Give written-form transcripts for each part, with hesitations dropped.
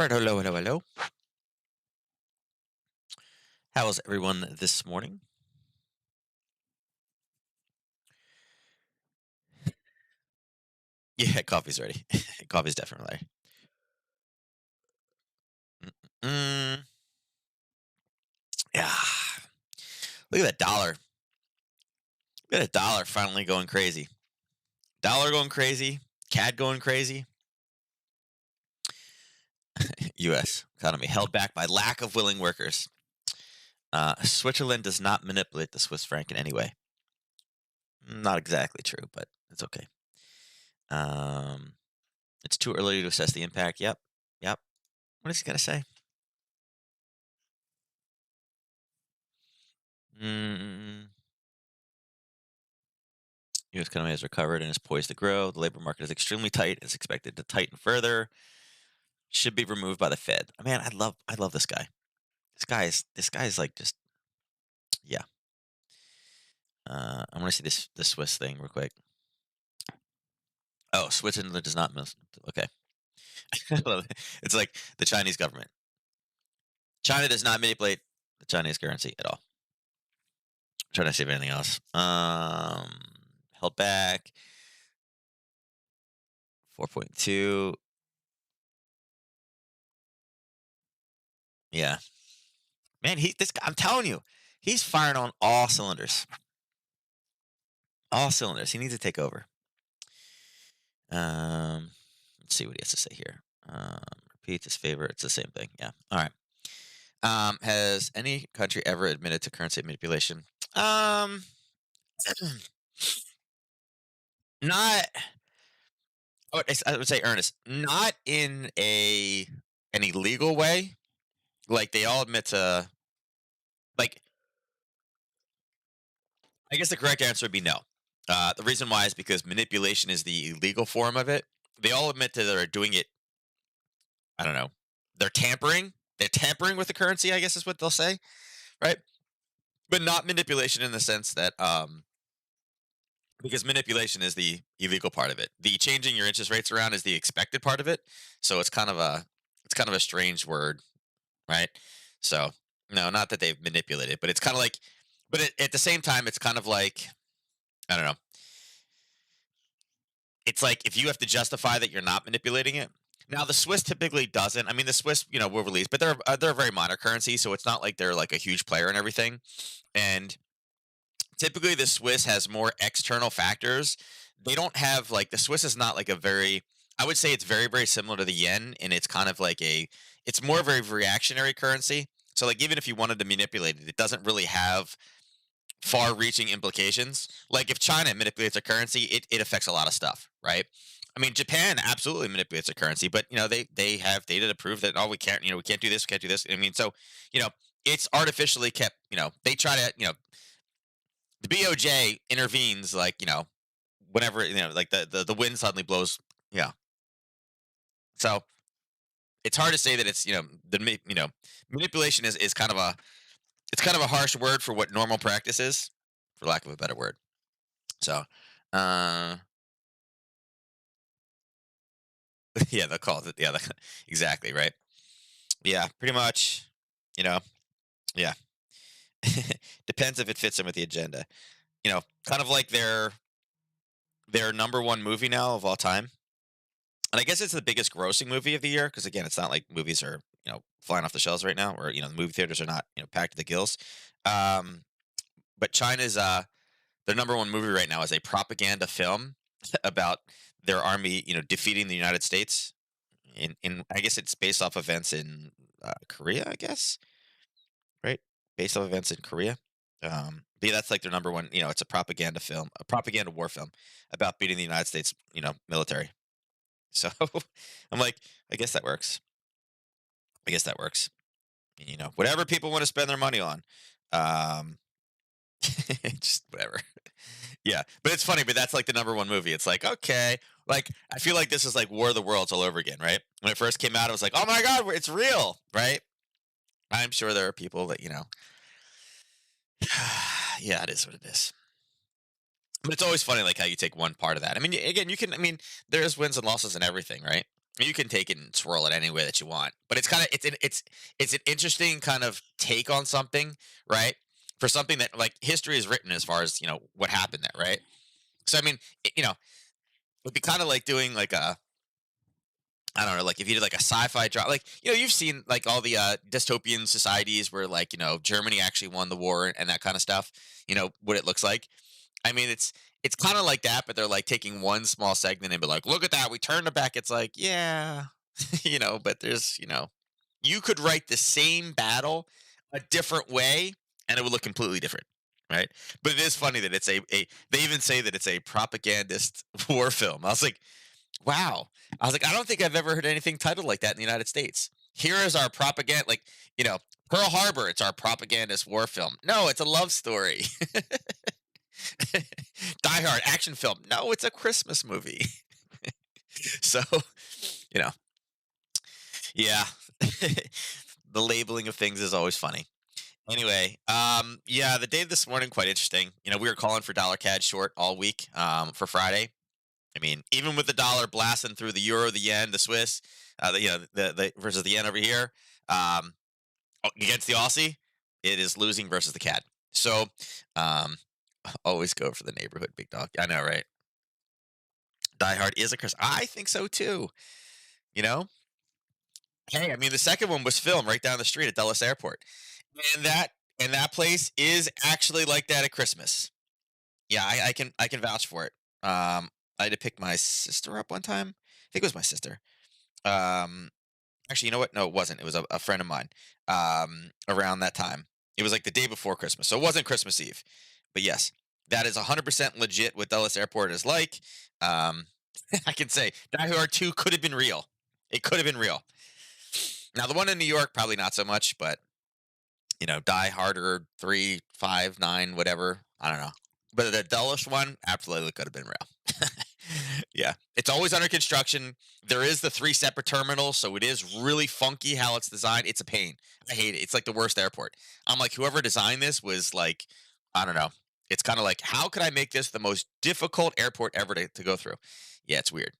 All right, hello, hello, hello. How is everyone this morning? Yeah, coffee's ready. Coffee's definitely ready. Mm, yeah. Look at that dollar. Look at that dollar finally going crazy. Dollar going crazy. CAD going crazy. U.S. economy held back by lack of willing workers. Switzerland does not manipulate the Swiss franc in any way. Not exactly true, but it's okay. Um, it's too early to assess the impact. Yep. Yep. What is he gonna say? Mm, U.S. economy has recovered and is poised to grow. The labor market is extremely tight. It's expected to tighten further. Should be removed by the Fed. Man, I love this guy. This guy is like just yeah. I want to see this Swiss thing real quick. Oh, Switzerland does not miss. Okay, it's like the Chinese government. China does not manipulate the Chinese currency at all. Trying to see if anything else. Held back 4.2. Yeah, man. This guy. I'm telling you, he's firing on all cylinders. All cylinders. He needs to take over. Um, let's see what he has to say here. Repeats his favor. It's the same thing. Yeah. All right. Has any country ever admitted to currency manipulation? Um, not. I would say, Ernest, not in any legal way. Like they all admit to. Like I guess the correct answer would be no. The reason why is because manipulation is the illegal form of it. They all admit that they're doing it. I don't know. They're tampering. They're tampering with the currency. I guess is what they'll say, right? But not manipulation in the sense that because manipulation is the illegal part of it. The changing your interest rates around is the expected part of it. So it's kind of a strange word, right? So no, not that they've manipulated, but it's kind of like, but at the same time, it's kind of like I don't know. It's like if you have to justify that you're not manipulating it. Now the Swiss typically doesn't. I mean, the Swiss, will release, but they're a very minor currency, so it's not like they're like a huge player and everything. And typically the Swiss has more external factors. They don't have like the Swiss is not like a very I would say it's very, very similar to the yen, and it's kind of like it's more of a reactionary currency. So like even if you wanted to manipulate it, it doesn't really have far reaching implications. Like if China manipulates a currency, it affects a lot of stuff, right? I mean, Japan absolutely manipulates a currency, but they have data to prove that we can't do this, we can't do this. I mean, so you know it's artificially kept. They try to the BOJ intervenes like whenever like the wind suddenly blows. Yeah, so it's hard to say that it's manipulation is kind of a it's kind of a harsh word for what normal practice is, for lack of a better word. So, uh, yeah, the call it yeah exactly right. Yeah, pretty much. You know, yeah, depends if it fits in with the agenda. Kind of like their number one movie now of all time. And I guess it's the biggest grossing movie of the year because again, it's not like movies are flying off the shelves right now, or the movie theaters are not packed to the gills. Um, but China's their number one movie right now is a propaganda film about their army, defeating the United States. In I guess it's based off events in Korea, I guess, right? Based off events in Korea. But yeah, that's like their number one. It's a propaganda film, a propaganda war film about beating the United States, military. So I'm like, I guess that works. I guess that works. Whatever people want to spend their money on, um, just whatever. Yeah, but it's funny, but that's like the number one movie. It's like, okay, like I feel like this is like War of the Worlds all over again, right? When it first came out, I was like, oh my god, it's real, right? I'm sure there are people that yeah, it is what it is. But it's always funny, like how you take one part of that. I mean, again, you can. I mean, there's wins and losses and everything, right? You can take it and swirl it any way that you want, but it's kind of it's an interesting kind of take on something, right? For something that like history is written as far as what happened there, right? So I mean, it'd be kind of like doing like a I don't know, like if you did like a sci-fi drama, like you've seen like all the dystopian societies where like Germany actually won the war and that kind of stuff. You know what it looks like. I mean, it's kind of like that, but they're like taking one small segment and be like, look at that, we turned it back. It's like, yeah, but there's you could write the same battle a different way and it would look completely different. Right. But it is funny that it's a they even say that it's a propagandist war film. I was like, wow. I was like, I don't think I've ever heard anything titled like that in the United States. Here is our propaganda, like, you know, Pearl Harbor, it's our propagandist war film. No, it's a love story. Die Hard action film. No, it's a Christmas movie. So, you know, yeah. The labeling of things is always funny. Anyway, yeah, the day this morning quite interesting. We were calling for dollar CAD short all week for Friday. I mean, even with the dollar blasting through the euro, the yen, the Swiss, the versus the yen over here, um, against the Aussie, it is losing versus the CAD. So, um, always go for the neighborhood big dog. I know, right? Die Hard is a curse. I think so too. You know, hey, I mean, the second one was filmed right down the street at Dulles Airport, and that place is actually like that at Christmas. Yeah, I can vouch for it. I had to pick my sister up one time. I think it was my sister. Um, Actually, you know what? No, it wasn't. It was a friend of mine. Around that time, it was like the day before Christmas, so it wasn't Christmas Eve. But yes, that is 100% legit. What Dulles Airport is like. Um, I can say Die Hard 2 could have been real. It could have been real. Now the one in New York probably not so much, but Die Harder 3, 5, 9, whatever. I don't know. But the Dulles one absolutely could have been real. Yeah, it's always under construction. There is the three separate terminals, so it is really funky how it's designed. It's a pain. I hate it. It's like the worst airport. I'm like, whoever designed this was like, I don't know. It's kind of like, how could I make this the most difficult airport ever to go through? Yeah, it's weird.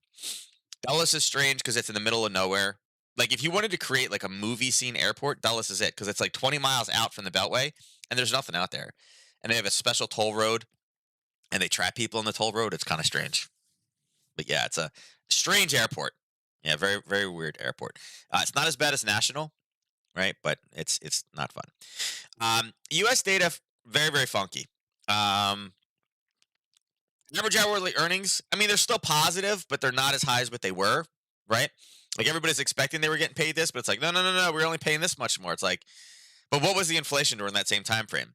Dulles is strange because it's in the middle of nowhere. Like if you wanted to create like a movie scene airport, Dulles is it because it's like 20 miles out from the Beltway and there's nothing out there. And they have a special toll road and they trap people on the toll road. It's kind of strange. But yeah, it's a strange airport. Yeah, very very weird airport. It's not as bad as national, right? But it's not fun. U.S. data very very funky. Um, Average hourly earnings. I mean, they're still positive, but they're not as high as what they were, right? Like everybody's expecting they were getting paid this, but it's like no no no no, we're only paying this much more. It's like, but what was the inflation during that same time frame?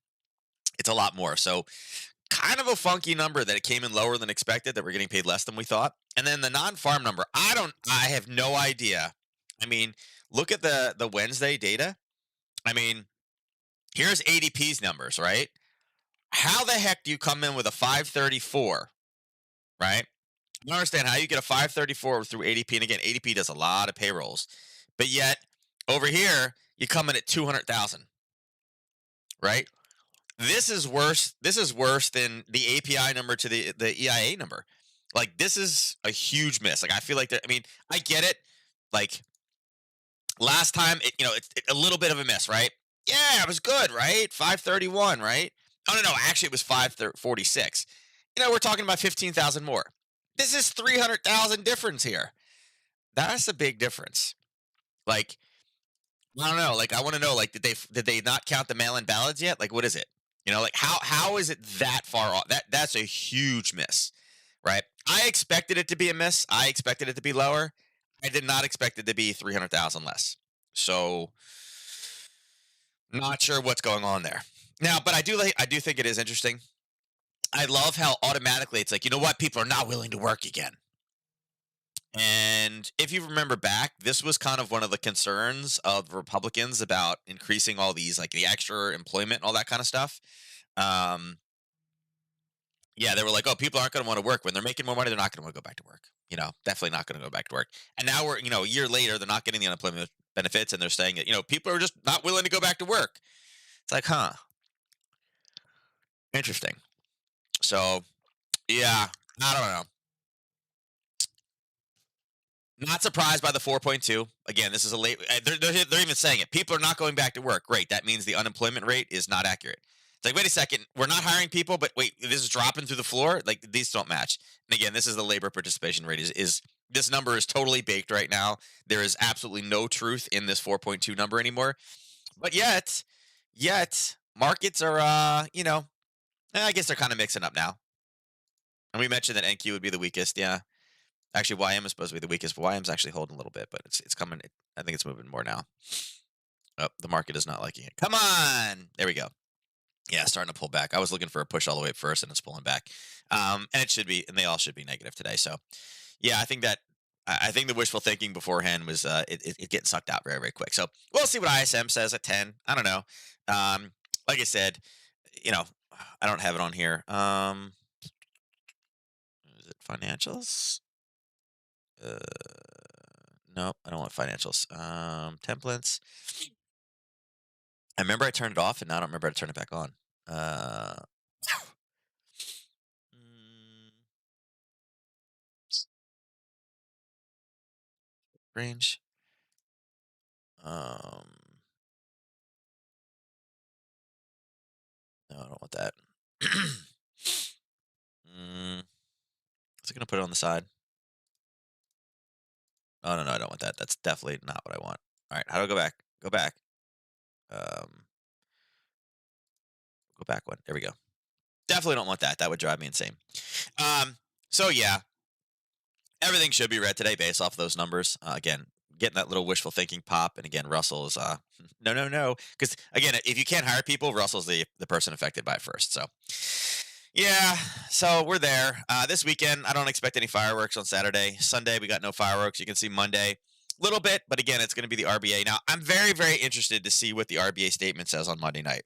It's a lot more. So kind of a funky number that it came in lower than expected, that we're getting paid less than we thought. And then the non-farm number, I have no idea. I mean, look at the Wednesday data. I mean, here's ADP's numbers, right? How the heck do you come in with a 534, right? I don't understand how you get a 534 through ADP. And again, ADP does a lot of payrolls, but yet over here you come in at 200,000, right? This is worse. This is worse than the API number to the EIA number. Like this is a huge miss. Like I feel like that. I mean, I get it. Like last time, it's a little bit of a miss, right? Yeah, it was good, right? 531, right? Oh no, no, actually it was 546. We're talking about 15,000 more. This is 300,000 difference here. That's a big difference. Like I don't know. Like I want to know. Like did they not count the mail-in ballots yet? Like what is it? Like how is it that far off? That's a huge miss, right? I expected it to be a miss. I expected it to be lower. I did not expect it to be 300,000 less. So not sure what's going on there. Now, but I do think it is interesting. I love how automatically it's like, you know what, people are not willing to work again. And if you remember back, this was kind of one of the concerns of Republicans about increasing all these, like the extra employment and all that kind of stuff. Um, yeah, they were like, oh, people aren't going to want to work when they're making more money. They're not going to want to go back to work. Definitely not going to go back to work. And now we're, a year later, they're not getting the unemployment benefits, and they're saying that people are just not willing to go back to work. It's like, huh, interesting. So yeah, I don't know. Not surprised by the 4.2. Again, this is a late. They're even saying it. People are not going back to work. Great. That means the unemployment rate is not accurate. It's like, wait a second. We're not hiring people, but wait, this is dropping through the floor. Like these don't match. And again, this is the labor participation rate. Is this number is totally baked right now? There is absolutely no truth in this 4.2 number anymore. But yet markets are I guess they're kind of mixing up now. And we mentioned that NQ would be the weakest. Yeah. Actually, YM is supposed to be the weakest, but YM's actually holding a little bit, but it's coming. I think it's moving more now. Oh, the market is not liking it. Come on, there we go. Yeah, starting to pull back. I was looking for a push all the way at first, and it's pulling back. And it should be, and they all should be negative today. So, yeah, I think that I think the wishful thinking beforehand was it getting sucked out very very quick. So we'll see what ISM says at 10. I don't know. Like I said, you know, I don't have it on here. Is it financials? Uh, no, I don't want financials. Templates. I remember I turned it off, and now I don't remember how to turn it back on. Uh, mm, range. Um, no, I don't want that. mm, is it gonna put it on the side? Oh no, I don't want that. That's definitely not what I want. All right, how do I go back? Go back. Um, go back one. There we go. Definitely don't want that. That would drive me insane. Um, so yeah, everything should be red today based off of those numbers. Again, getting that little wishful thinking pop, and again, Russell is no, because again, if you can't hire people, Russell's the person affected by it first. So yeah, so we're there. This weekend, I don't expect any fireworks on Saturday. Sunday, we got no fireworks. You can see Monday. Little bit, but again, it's going to be the RBA. Now, I'm very, very interested to see what the RBA statement says on Monday night.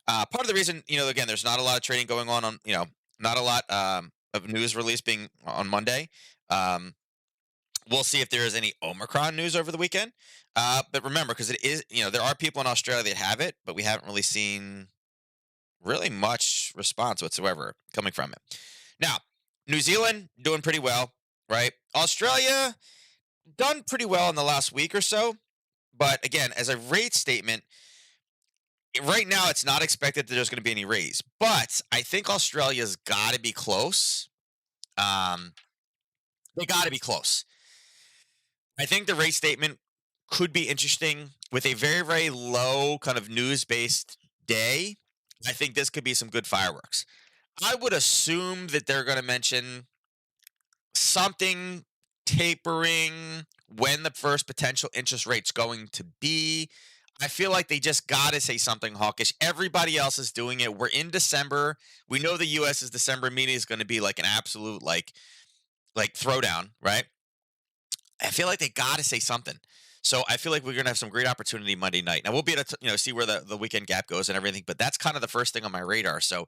Part of the reason, again, there's not a lot of trading going on, not a lot of news release being on Monday. Um, we'll see if there is any Omicron news over the weekend. But remember, because it is, there are people in Australia that have it, but we haven't really seen really much response whatsoever coming from it. Now, New Zealand doing pretty well, right? Australia done pretty well in the last week or so. But again, as a rate statement, right now it's not expected that there's going to be any raise. But I think Australia's got to be close. Um, they got to be close. I think the rate statement could be interesting with a very, very low kind of news based day. I think this could be some good fireworks. I would assume that they're going to mention something tapering, when the first potential interest rate's going to be. I feel like they just got to say something hawkish. Everybody else is doing it. We're in December. We know the US's December meeting is going to be like an absolute like throwdown, right? I feel like they got to say something. So I feel like we're gonna have some great opportunity Monday night. Now we'll be able to see where the weekend gap goes and everything, but that's kind of the first thing on my radar. So,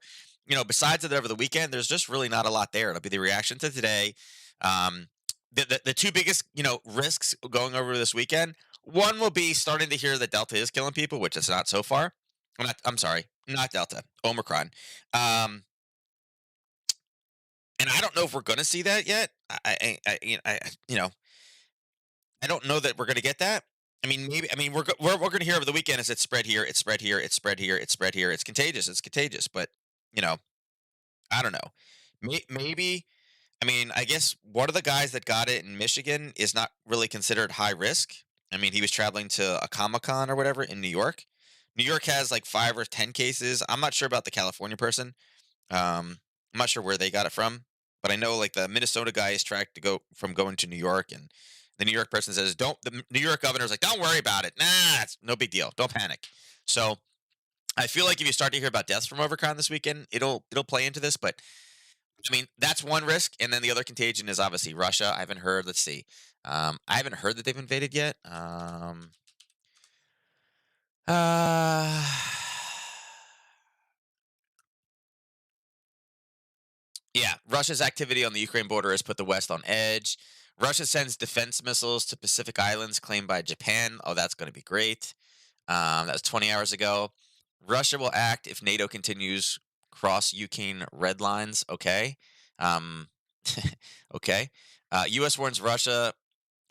besides that over the weekend, there's just really not a lot there. It'll be the reaction to today. Um, the two biggest risks going over this weekend. One will be starting to hear that Delta is killing people, which it's not so far. I'm sorry, not Delta, Omicron. Um, and I don't know if we're going to see that yet. You know, I don't know that we're going to get that. I mean, maybe. I mean, we're going to hear over the weekend is it's spread here, it's spread here, it's spread here, it's spread here. It's contagious. It's contagious. But you know, I don't know. Maybe. I mean, I guess one of the guys that got it in Michigan is not really considered high risk. I mean, he was traveling to a Comic Con or whatever in New York. New York has like 5 or 10 cases. I'm not sure about the California person. I'm not sure where they got it from, but I know like the Minnesota guy is tracked to go from going to New York, and the New York person says, "Don't." The New York governor's like, "Don't worry about it. Nah, it's no big deal. Don't panic." So I feel like if you start to hear about deaths from Overcon this weekend, it'll play into this. But I mean, that's one risk, and then the other contagion is obviously Russia. I haven't heard. Let's see. I haven't heard that they've invaded yet. Uh, Yeah, Russia's activity on the Ukraine border has put the West on edge. Russia sends defense missiles to Pacific Islands claimed by Japan. Oh, that's going to be great. That was 20 hours ago. Russia will act if NATO continues cross Ukraine red lines. Okay. Um, okay. U.S. warns Russia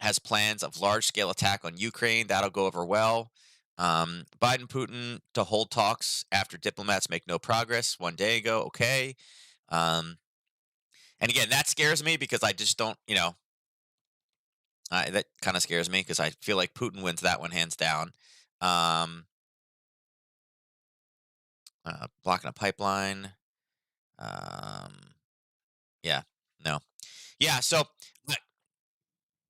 has plans of large scale attack on Ukraine. That'll go over well. Biden Putin to hold talks after diplomats make no progress 1 day ago. Okay. Um, and again, that scares me because I just don't, that kind of scares me because I feel like Putin wins that one hands down. Um, Blocking a pipeline. Um, yeah, no. Yeah, so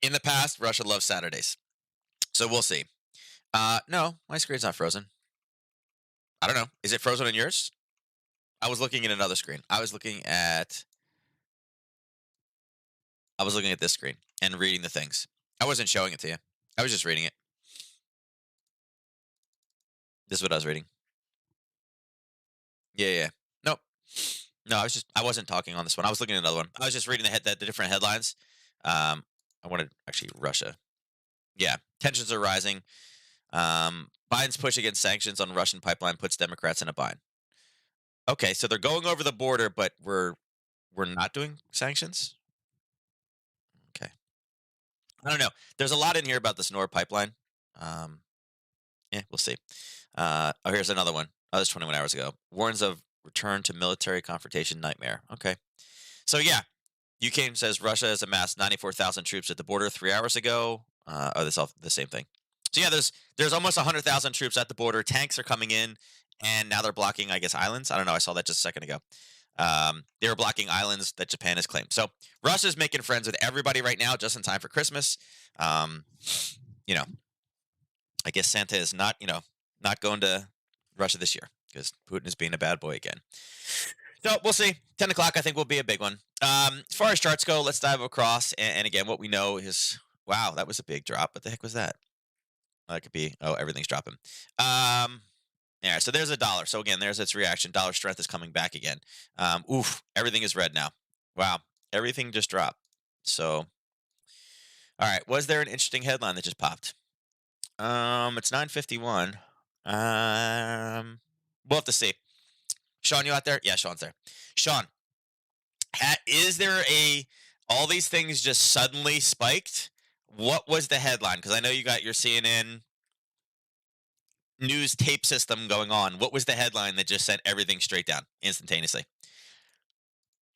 in the past, Russia loves Saturdays. So we'll see. No, my screen's not frozen. I don't know. Is it frozen on yours? I was looking at another screen. I was looking at this screen and reading the things. I wasn't showing it to you. I was just reading it. This is what I was reading. Yeah, yeah, yeah. Nope. No, I wasn't talking on this one. I was looking at another one. I was just reading the different headlines. I wanted actually Russia. Yeah, tensions are rising. Biden's push against sanctions on Russian pipeline puts Democrats in a bind. Okay, so they're going over the border, but we're not doing sanctions. Okay, I don't know. There's a lot in here about this Nord pipeline. Um, yeah, we'll see. Oh, here's another one. Oh, this 21 hours ago. Warns of return to military confrontation nightmare. Okay, so yeah, UK says Russia has amassed 94,000 troops at the border 3 hours ago. Oh, that's all the same thing. So yeah, there's almost 100,000 troops at the border. Tanks are coming in, and now they're blocking, I guess, islands. I don't know. I saw that just a second ago. They were blocking islands that Japan has claimed. So Russia's making friends with everybody right now, just in time for Christmas. Um, you know, I guess Santa is not going to Russia this year because Putin is being a bad boy again. So we'll see. 10 o'clock, I think, will be a big one. As far as charts go, let's dive across. And again, what we know is, wow, that was a big drop. What the heck was that? That could be, oh, everything's dropping. Yeah, so there's a dollar. So again, there's its reaction. Dollar strength is coming back again. Oof, everything is red now. Wow, everything just dropped. So, all right, was there an interesting headline that just popped? It's 9:51. We'll have to see. Sean, you out there? Yeah, Sean's there. Sean, is there a all these things just suddenly spiked? What was the headline? Because I know you got your CNN news tape system going on. What was the headline that just sent everything straight down instantaneously?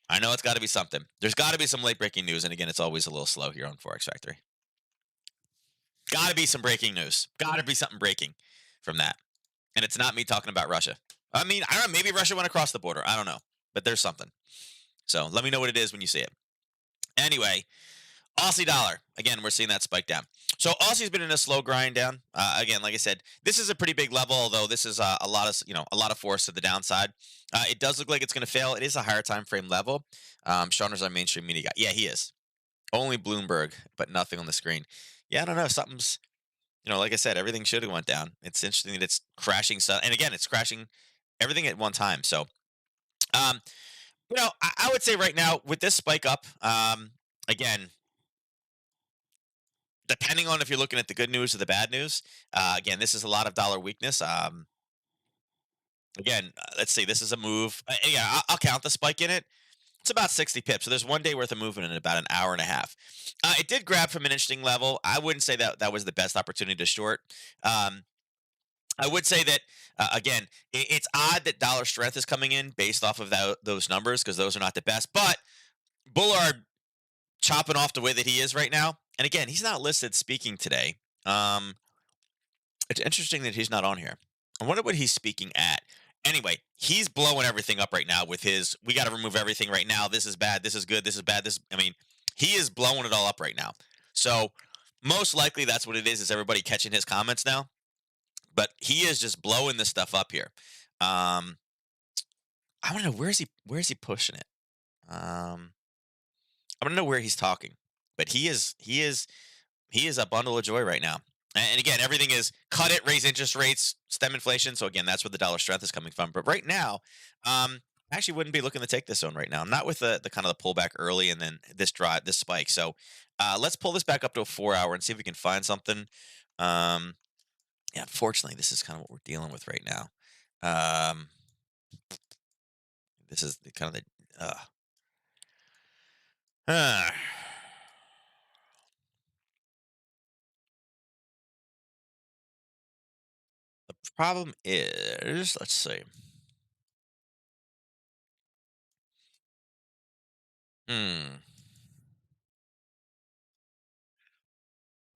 I know it's got to be something. There's got to be some late breaking news, and again, it's always a little slow here on Forex Factory. Got to be some breaking news. Got to be something breaking from that, and it's not me talking about Russia. I mean, I don't know. Maybe Russia went across the border. I don't know, but there's something. So let me know what it is when you see it. Anyway, Aussie dollar. Again, we're seeing that spike down. So Aussie's been in a slow grind down. Again, like I said, this is a pretty big level, although this is a lot of a lot of force to the downside. It does look like it's going to fail. It is a higher time frame level. Sean is our mainstream media guy. Yeah, he is. Only Bloomberg, but nothing on the screen. Yeah, I don't know. Something's like I said, everything should have went down. It's interesting that it's crashing. So, and again, it's crashing everything at one time. So, um, I would say right now with this spike up, again, depending on if you're looking at the good news or the bad news. Again, this is a lot of dollar weakness. Again, let's see. This is a move. Yeah, I'll count the spike in it. It's about 60 pips. So there's 1 day worth of movement in about an hour and a half. It did grab from an interesting level. I wouldn't say that that was the best opportunity to short. Um, I would say that again, it's odd that dollar strength is coming in based off of those numbers because those are not the best. But Bullard chopping off the way that he is right now, and again, he's not listed speaking today. Um, it's interesting that he's not on here. I wonder what he's speaking at. Anyway, he's blowing everything up right now with his we got to remove everything right now. This is bad. This is good. This is bad. I mean, he is blowing it all up right now. So, most likely that's what it is everybody catching his comments now, but he is just blowing this stuff up here. Um I want to know where is he pushing it? I want to know where he's talking. But he is a bundle of joy right now. And again, everything is cut it, raise interest rates, stem inflation. So again, that's where the dollar strength is coming from. But right now, I actually wouldn't be looking to take this zone right now. Not with the kind of the pullback early and then this spike. So let's pull this back up to a 4 hour and see if we can find something. Um, yeah, unfortunately, this is kind of what we're dealing with right now. Um, this is the kind of the uh, Problem is, let's see. Hmm.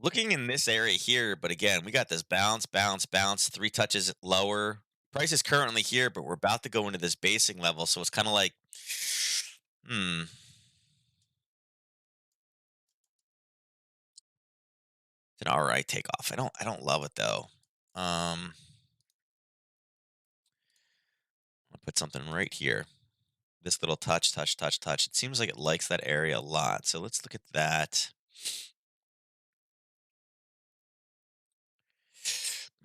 Looking in this area here, but again, we got this bounce, bounce, bounce, 3 touches lower. Price is currently here, but we're about to go into this basing level, so it's kind of like, hmm, it's an all right takeoff. I don't love it though. I'll put something right here. This little touch, touch, touch, touch. It seems like it likes that area a lot. So let's look at that.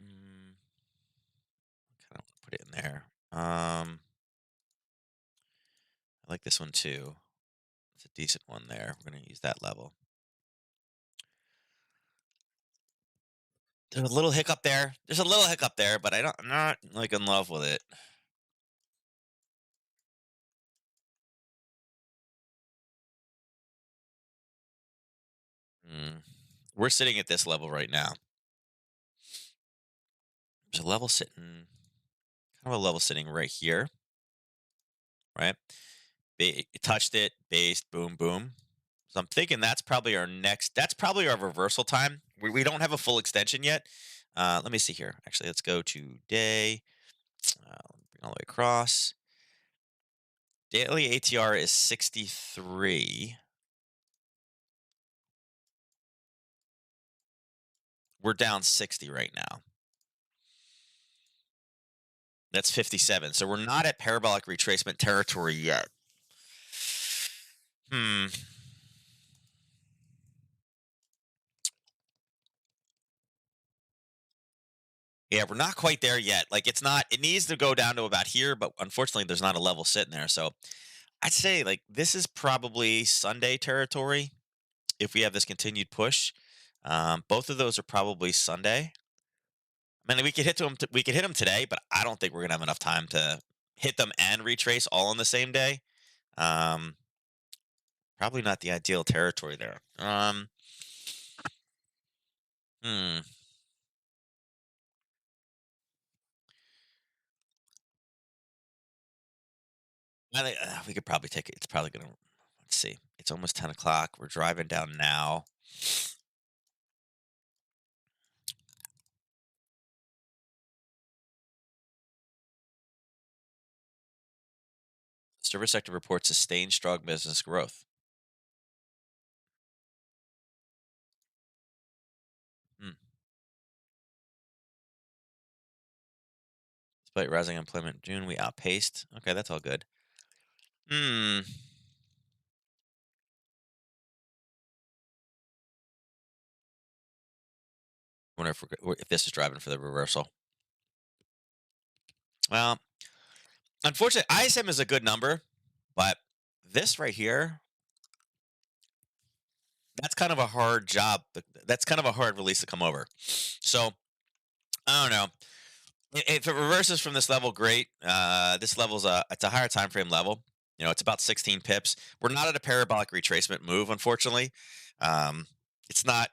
Mm, kind of put it in there. I like this one too. It's a decent one there. We're gonna use that level. There's a little hiccup there. There's a little hiccup there, but I'm not like in love with it. Mm. We're sitting at this level right now. There's a level sitting, kind of a level sitting right here, right? It touched it, based, boom, boom. So I'm thinking that's probably our next. That's probably our reversal time. We don't have a full extension yet. Let me see here. Actually, let's go to day. Bring all the way across. Daily ATR is 63. We're down 60 right now. That's 57. So we're not at parabolic retracement territory yet. Hmm. Yeah, we're not quite there yet. Like it's not. It needs to go down to about here, but unfortunately, there's not a level sitting there. So I'd say like this is probably Sunday territory if we have this continued push. Both of those are probably Sunday. I mean, we could hit them. We could hit them today, but I don't think we're gonna have enough time to hit them and retrace all on the same day. Um, Probably not the ideal territory there. Hmm. I think we could probably take it. It's probably gonna. Let's see. It's almost 10 o'clock. We're driving down now. Service sector reports sustained strong business growth. Hmm. Despite rising employment in June, we outpaced. Okay, that's all good. Hmm. Wonder if if this is driving for the reversal. Well, unfortunately, ISM is a good number, but this right here, that's kind of a hard job. That's kind of a hard release to come over. So I don't know. If it reverses from this level, great. This level's it's a higher time frame level. It's about 16 pips. We're not at a parabolic retracement move, unfortunately. Um, it's not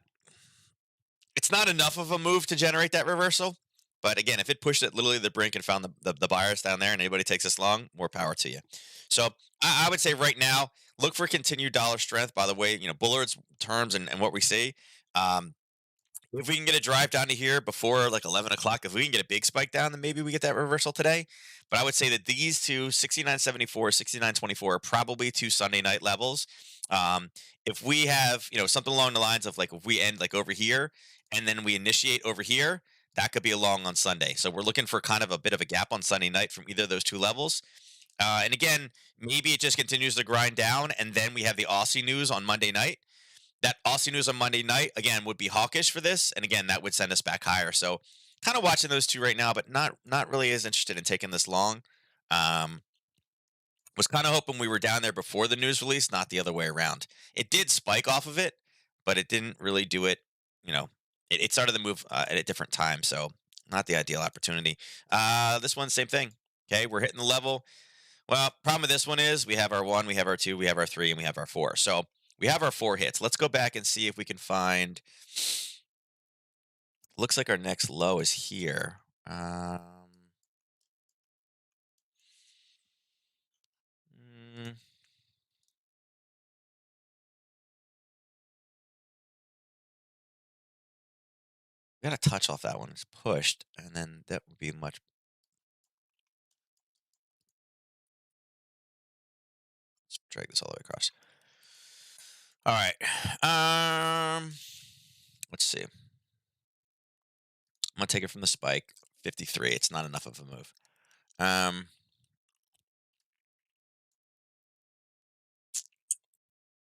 it's not enough of a move to generate that reversal. But again, if it pushed it literally to the brink and found the buyers down there and anybody takes this long, more power to you. So I would say right now, look for continued dollar strength. By the way, Bullard's terms and what we see. Um, if we can get a drive down to here before like 11 o'clock, if we can get a big spike down, then maybe we get that reversal today. But I would say that these two, 69.74, 69.24, are probably two Sunday night levels. Um, if we have, something along the lines of like if we end like over here and then we initiate over here, that could be a long on Sunday. So we're looking for kind of a bit of a gap on Sunday night from either of those two levels. And again, maybe it just continues to grind down, and then we have the Aussie news on Monday night. That Aussie news on Monday night again would be hawkish for this, and again that would send us back higher. So kind of watching those two right now, but not really as interested in taking this long. Um, was kind of hoping we were down there before the news release, not the other way around. It did spike off of it, but it didn't really do it. You know, it started the move at a different time, so not the ideal opportunity. This one, same thing. Okay, we're hitting the level. Well, problem with this one is we have our one, we have our two, we have our three, and we have our four. So we have our four hits. Let's go back and see if we can find. Looks like our next low is here. Um, mm, got a touch off that one. It's pushed, and then that would be much. Let's drag this all the way across. All right. Let's see. I'm gonna take it from the spike. 53. It's not enough of a move. Um,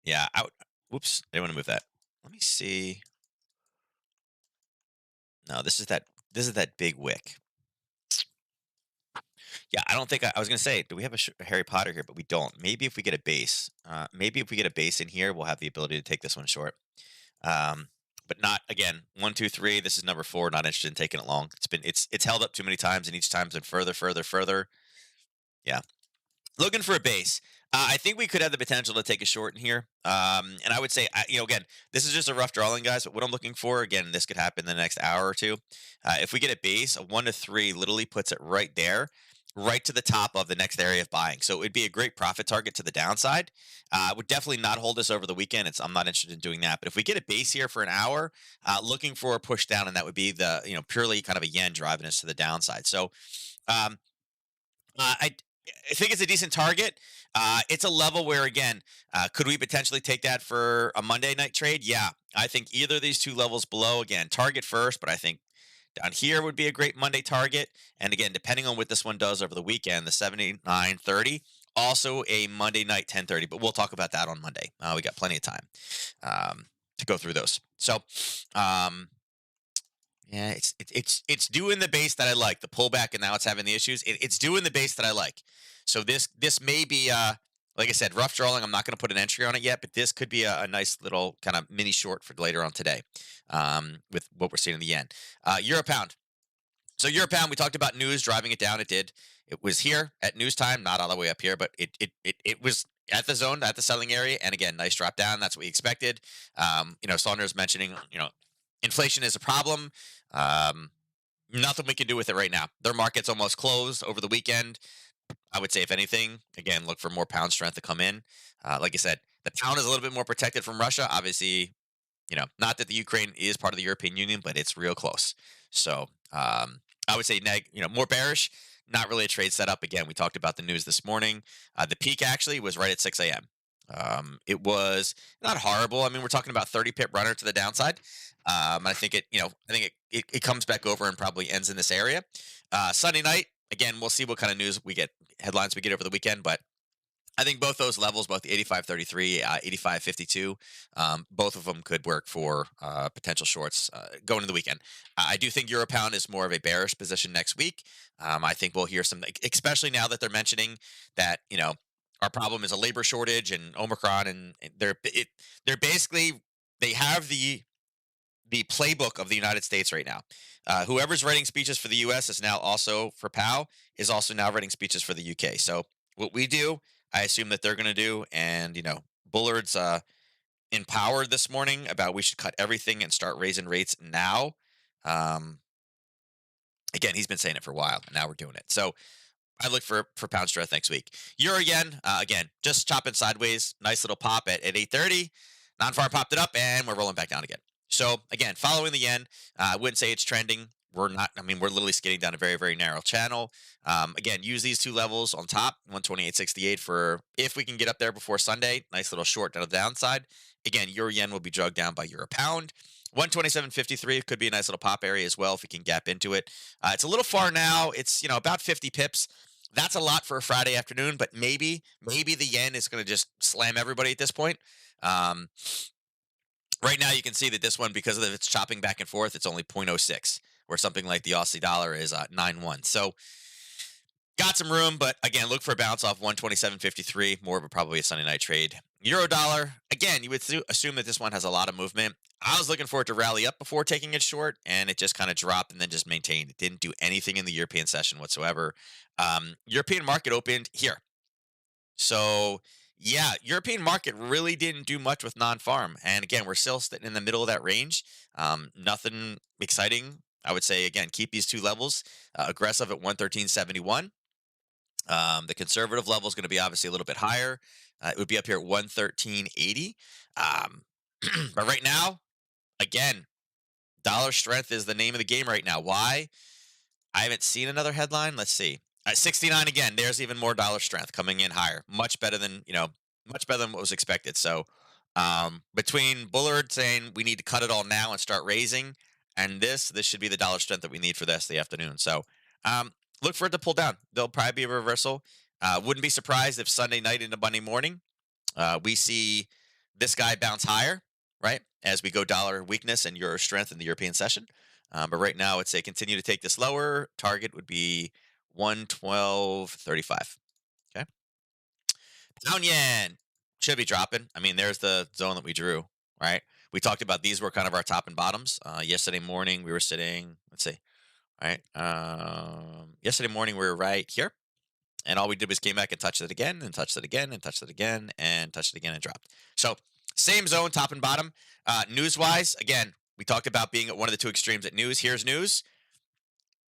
yeah. Out. Whoops. I didn't want to move that. Let me see. No, this is that. This is that big wick. Yeah, I don't think I was gonna say, do we have a Harry Potter here? But we don't. Maybe if we get a base, maybe if we get a base in here, we'll have the ability to take this one short. Um, but not again. One, two, three. This is number four. Not interested in taking it long. It's held up too many times, and each time's been further, further, further. Yeah, looking for a base. I think we could have the potential to take a short in here. And I would say, again, this is just a rough drawing, guys. But what I'm looking for, again, this could happen in the next hour or two. If we get a base, a 1 to 3 literally puts it right there, right to the top of the next area of buying. So it'd be a great profit target to the downside. Would definitely not hold us over the weekend. I'm not interested in doing that. But if we get a base here for an hour, looking for a push down, and that would be the purely kind of a yen driving us to the downside. So um, uh, I I think it's a decent target. It's a level where, again, could we potentially take that for a Monday night trade? Yeah, I think either of these two levels below, again, target first, but I think down here would be a great Monday target. And again, depending on what this one does over the weekend, the 79.30, also a Monday night 10:30. But we'll talk about that on Monday. We got plenty of time to go through those. So, um, yeah, it's doing the base that I like. The pullback and now it's having the issues. It's doing the base that I like. So this may be like I said, rough drawing. I'm not going to put an entry on it yet, but this could be a nice little kind of mini short for later on today. With what we're seeing in the end. Euro pound. So Euro pound, we talked about news driving it down. It did. It was here at news time, not all the way up here, but it was at the zone, at the selling area, and again, nice drop down. That's what we expected. Saunders mentioning, inflation is a problem. Um, Nothing we can do with it right now. Their market's almost closed over the weekend. I would say, if anything, again, look for more pound strength to come in. Like I said, the pound is a little bit more protected from Russia. Obviously, not that the Ukraine is part of the European Union, but it's real close. So I would say more bearish. Not really a trade setup. Again, we talked about the news this morning. The peak actually was right at 6 a.m. It was not horrible. I mean, we're talking about 30 pip runner to the downside. I think it comes back over and probably ends in this area. Sunday night, again, we'll see what kind of news we get, headlines we get over the weekend, but I think both those levels, both the 85.33, 85.52, both of them could work for potential shorts going into the weekend. I do think Euro pound is more of a bearish position next week. I think we'll hear some, especially now that they're mentioning that our problem is a labor shortage and Omicron, and they're basically, they have the playbook of the United States right now. Whoever's writing speeches for the U.S. is now also for POW is also now writing speeches for the U.K. So what we do, I assume that they're going to do. And Bullard's empowered this morning about we should cut everything and start raising rates now. Um, Again, he's been saying it for a while, and now we're doing it. So I look for pound strength next week. Euro yen, again, just chopping sideways. Nice little pop at 8:30. Non-farm popped it up, and we're rolling back down again. So again, following the yen, I wouldn't say it's trending. We're not. I mean, we're literally skating down a very, very narrow channel. Again, use these two levels on top, 128.68 for if we can get up there before Sunday. Nice little short down the downside. Again, euro yen will be drugged down by euro pound. 127.53 could be a nice little pop area as well if we can gap into it. It's a little far now. It's about 50 pips. That's a lot for a Friday afternoon, but maybe the yen is going to just slam everybody at this point. Um, right now, you can see that this one, because of its chopping back and forth, it's only 0.06, where something like the Aussie dollar is 9.1. So got some room, but again, look for a bounce off 127.53. More of a probably a Sunday night trade. Euro dollar, again, you would assume that this one has a lot of movement. I was looking for it to rally up before taking it short, and it just kind of dropped and then just maintained. It didn't do anything in the European session whatsoever. European market opened here. So, yeah, European market really didn't do much with non-farm. And again, we're still sitting in the middle of that range. Nothing exciting. I would say again, keep these two levels aggressive at 113.71. The conservative level is going to be obviously a little bit higher. It would be up here at 113.80. Um, but right now, again, dollar strength is the name of the game right now. Why? I haven't seen another headline. Let's see. At 69 again, there's even more dollar strength coming in higher. Much better than, much better than what was expected. So, between Bullard saying we need to cut it all now and start raising, and this should be the dollar strength that we need for this the afternoon. So, look for it to pull down. There'll probably be a reversal. Wouldn't be surprised if Sunday night into Monday morning we see this guy bounce higher, right? As we go dollar weakness and euro strength in the European session. But right now, it's a continue to take this lower. Target would be 112.35. Okay. Pound yen should be dropping. I mean, there's the zone that we drew, right? We talked about these were kind of our top and bottoms. Yesterday morning, we were sitting, let's see, right? Yesterday morning, we were right here. And all we did was came back and touched it again and touched it again and touched it again and touched it again and dropped. So same zone, top and bottom. News wise, again, we talked about being at one of the two extremes at news. Here's news.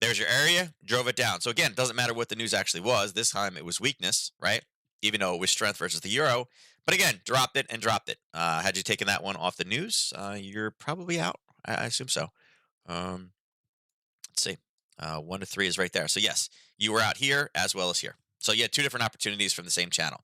There's your area, drove it down. So again, it doesn't matter what the news actually was. This time it was weakness, right? Even though it was strength versus the euro. But again, dropped it and dropped it. Had you taken that one off the news, you're probably out. I assume so. Um, let's see. 1 to 3 is right there. So yes, you were out here as well as here. So you had two different opportunities from the same channel.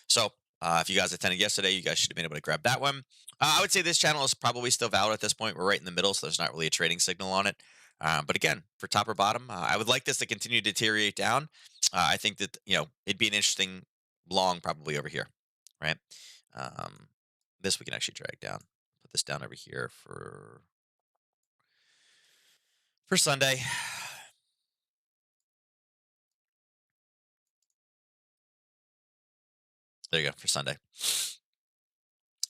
So if you guys attended yesterday, you guys should have been able to grab that one. I would say this channel is probably still valid at this point. We're right in the middle, so there's not really a trading signal on it. But again, for top or bottom, I would like this to continue to deteriorate down. I think that it'd be an interesting long probably over here, right? Um, this we can actually drag down. Put this down over here for Sunday. There you go for Sunday.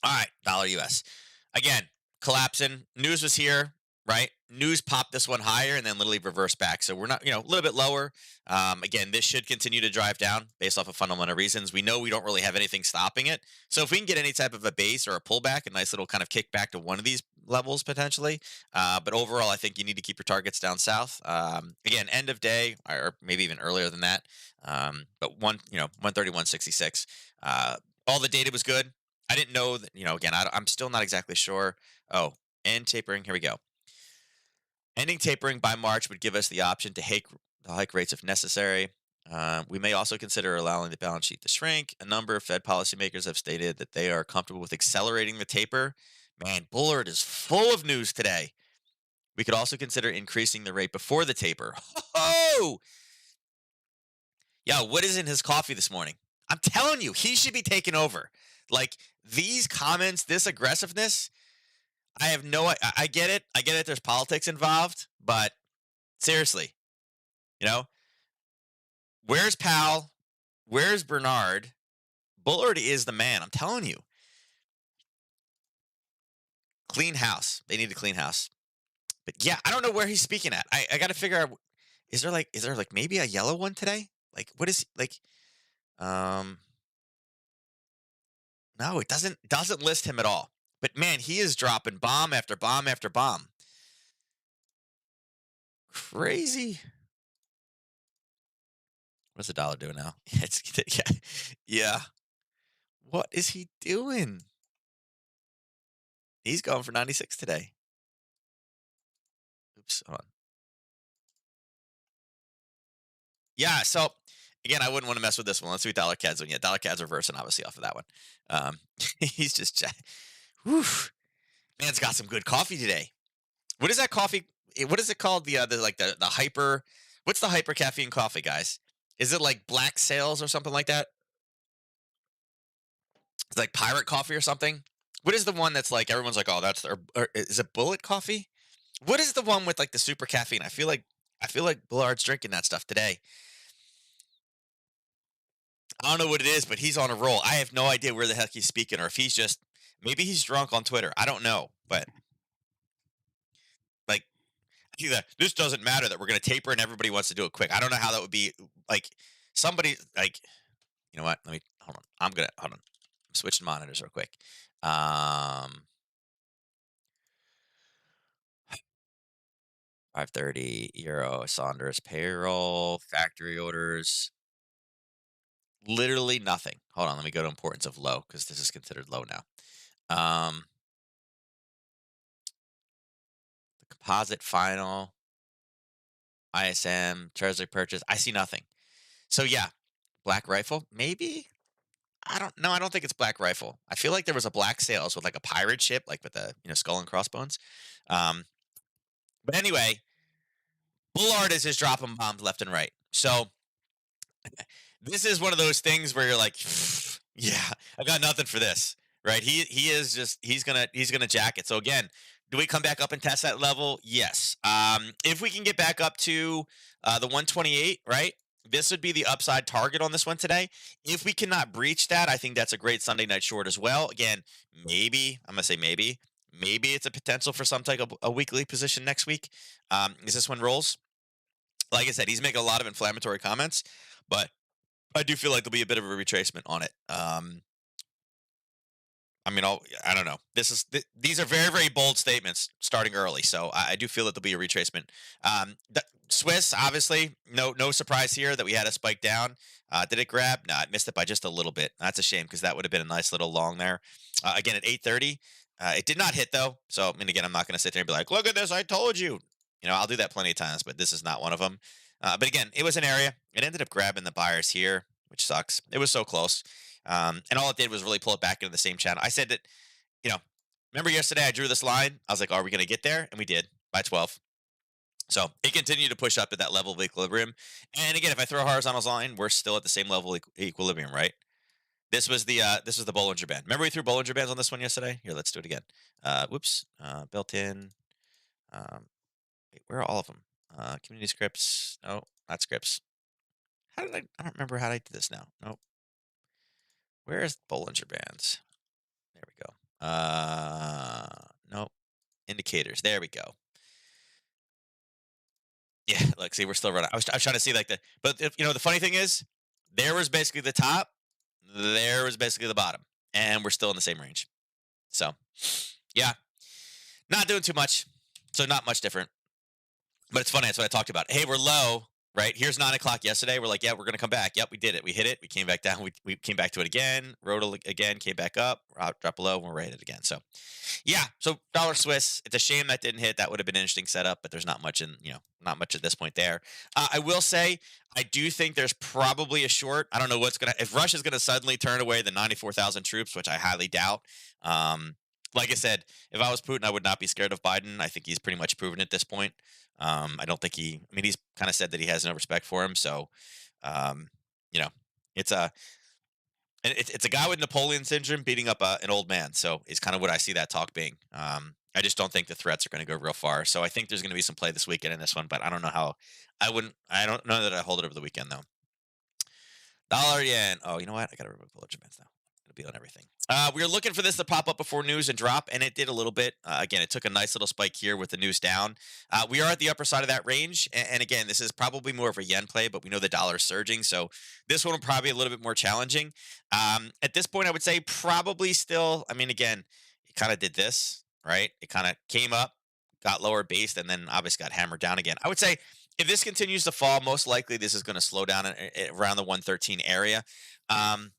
All right, dollar US. Again, collapsing. News was here, right? News popped this one higher and then literally reversed back. So we're not, a little bit lower. Again, this should continue to drive down based off of fundamental reasons. We know we don't really have anything stopping it. So if we can get any type of a base or a pullback, a nice little kind of kickback to one of these levels potentially. But overall, I think you need to keep your targets down south. Again, end of day or maybe even earlier than that. But 131.66. All the data was good. I didn't know that, again, I'm still not exactly sure. Oh, end tapering. Here we go. Ending tapering by March would give us the option to hike rates if necessary. We may also consider allowing the balance sheet to shrink. A number of Fed policymakers have stated that they are comfortable with accelerating the taper. Man, Bullard is full of news today. We could also consider increasing the rate before the taper. Oh, yeah, what is in his coffee this morning? I'm telling you, he should be taken over. Like these comments, this aggressiveness, I have no I get it. I get it there's politics involved, but seriously, you know, where's Powell? Where's Bernard? Bullard is the man. I'm telling you. Clean house. They need a clean house. But yeah, I don't know where he's speaking at. I got to figure out is there like maybe a yellow one today? Like what is like um no, it doesn't list him at all. But man, he is dropping bomb after bomb after bomb. Crazy. What's the dollar doing now? It's yeah. Yeah. What is he doing? He's going for 96 today. Oops, hold on. Yeah, so again, I wouldn't want to mess with this one. Let's do dollar CAD's one. Yeah, dollar CAD's reversing obviously off of that one. He's just whew, man's got some good coffee today. What is that coffee? What is it called? The hyper. What's the hyper caffeine coffee, guys? Is it like Black Sails or something like that? It's like pirate coffee or something. What is the one that's like everyone's like, oh, that's or is it Bullet coffee? What is the one with like the super caffeine? I feel like Bullard's drinking that stuff today. I don't know what it is, but he's on a roll. I have no idea where the heck he's speaking, or if he's just maybe he's drunk on Twitter. I don't know, but like this doesn't matter that we're gonna taper and everybody wants to do it quick. I don't know how that would be like somebody like you know what? Let me hold on. Hold on. I'm switching monitors real quick. Um 530 euro Saunders payroll, factory orders. Literally nothing. Hold on, let me go to importance of low because this is considered low now. Um, the composite final, ISM, Treasury purchase. I see nothing. So yeah, Black Rifle, maybe. I don't know. I don't think it's Black Rifle. I feel like there was a Black Sails with like a pirate ship, like with a skull and crossbones. Um, but anyway, Bullard is just dropping bombs left and right. So this is one of those things where you're like, yeah, I got nothing for this, right? He is just he's gonna jack it. So again, do we come back up and test that level? Yes. If we can get back up to the 128, right? This would be the upside target on this one today. If we cannot breach that, I think that's a great Sunday night short as well. Again, maybe I'm gonna say maybe it's a potential for some type of a weekly position next week. Is this one rolls? Like I said, he's making a lot of inflammatory comments, but I do feel like there'll be a bit of a retracement on it. I mean, I don't know. These are very very bold statements starting early, so I do feel that there'll be a retracement. Swiss, obviously, no surprise here that we had a spike down. Did it grab? No, it missed it by just a little bit. That's a shame because that would have been a nice little long there. Again at 8:30, it did not hit though. So I mean, again, I'm not going to sit there and be like, "Look at this, I told you." I'll do that plenty of times, but this is not one of them. But again, it was an area. It ended up grabbing the buyers here, which sucks. It was so close. And all it did was really pull it back into the same channel. I said that, you know, remember yesterday I drew this line? I was like, are we going to get there? And we did by 12. So it continued to push up to that level of equilibrium. And again, if I throw a horizontal line, we're still at the same level of equilibrium, right? This was the Bollinger Band. Remember we threw Bollinger Bands on this one yesterday? Here, let's do it again. Whoops. Built in. Wait, where are all of them? Community scripts. No, not scripts. How did I don't remember how I did this now. Nope. Where is Bollinger Bands? There we go. Nope. Indicators. There we go. Yeah, look, see, we're still running. I was trying to see like but if, the funny thing is, there was basically the top, there was basically the bottom, and we're still in the same range. So, yeah, not doing too much. So not much different. But it's funny. That's what I talked about. Hey, we're low, right? Here's 9 o'clock yesterday. We're like, yeah, we're gonna come back. Yep, we did it. We hit it. We came back down. We came back to it again. Rode it again. Came back up. Drop below. And we're right at it again. So yeah. So dollar Swiss. It's a shame that didn't hit. That would have been an interesting setup, but there's not much not much at this point there. I will say I do think there's probably a short. I don't know if Russia's gonna suddenly turn away the 94,000 troops, which I highly doubt. Like I said, if I was Putin, I would not be scared of Biden. I think he's pretty much proven at this point. I don't think I mean, he's kind of said that he has no respect for him. So, um, you know, it's it's a guy with Napoleon syndrome beating up an old man. So it's kind of what I see that talk being. I just don't think the threats are going to go real far. So I think there's going to be some play this weekend in this one, but I don't know how. I don't know that I hold it over the weekend though. Dollar yen. Oh, you know what? I got to remove Bullet Bands now. It'll be on everything. We were looking for this to pop up before news and drop, and it did a little bit. Again, it took a nice little spike here with the news down. We are at the upper side of that range, and again, this is probably more of a yen play, but we know the dollar is surging, so this one will probably be a little bit more challenging. At this point, I would say probably still. I mean, again, it kind of did this, right? It kind of came up, got lower based, and then obviously got hammered down again. I would say if this continues to fall, most likely this is going to slow down around the 113 area. Um,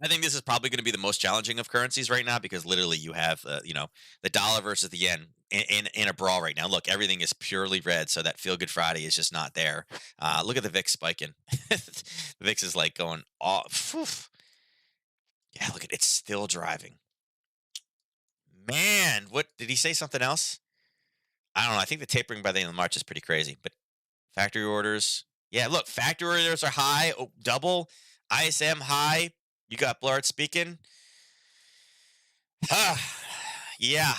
I think this is probably going to be the most challenging of currencies right now because literally you have, the dollar versus the yen in a brawl right now. Look, everything is purely red, so that Feel Good Friday is just not there. Look at the VIX spiking. The VIX is like going off. Yeah, look at it's still driving. Man, what did he say? Something else? I don't know. I think the tapering by the end of March is pretty crazy. But factory orders, yeah. Look, factory orders are high, double. ISM high. You got Blart speaking. Yeah.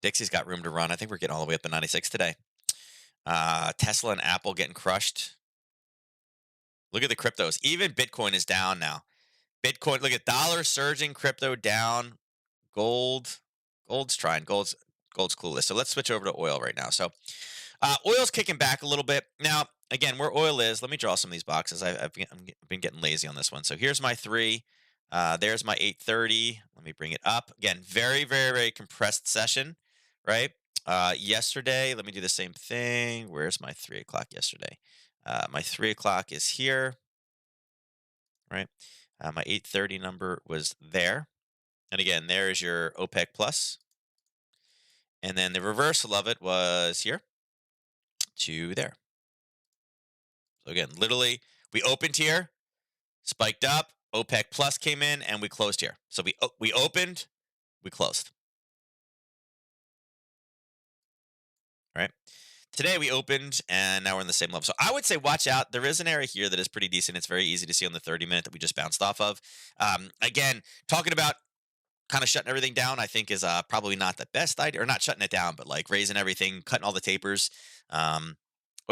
Dixie's got room to run. I think we're getting all the way up to 96 today. Tesla and Apple getting crushed. Look at the cryptos. Even Bitcoin is down now. Bitcoin, look at dollar surging, crypto down, gold. Gold's trying. Gold's clueless. So let's switch over to oil right now. So oil's kicking back a little bit. Now, again, where oil is, let me draw some of these boxes. I've been getting lazy on this one. So here's my 3. There's my 830. Let me bring it up. Again, very, very, very compressed session, right? Yesterday, let me do the same thing. Where's my 3 o'clock yesterday? My 3 o'clock is here, right? My 8:30 number was there. And again, there is your OPEC plus. And then the reversal of it was here to there. So again, literally, we opened here, spiked up, OPEC plus came in, and we closed here. So we opened, we closed, right? Today we opened and now we're in the same level. So I would say watch out. There is an area here that is pretty decent. It's very easy to see on the 30 minute that we just bounced off of. Again, talking about kind of shutting everything down, I think is probably not the best idea, or not shutting it down, but like raising everything, cutting all the tapers. Um,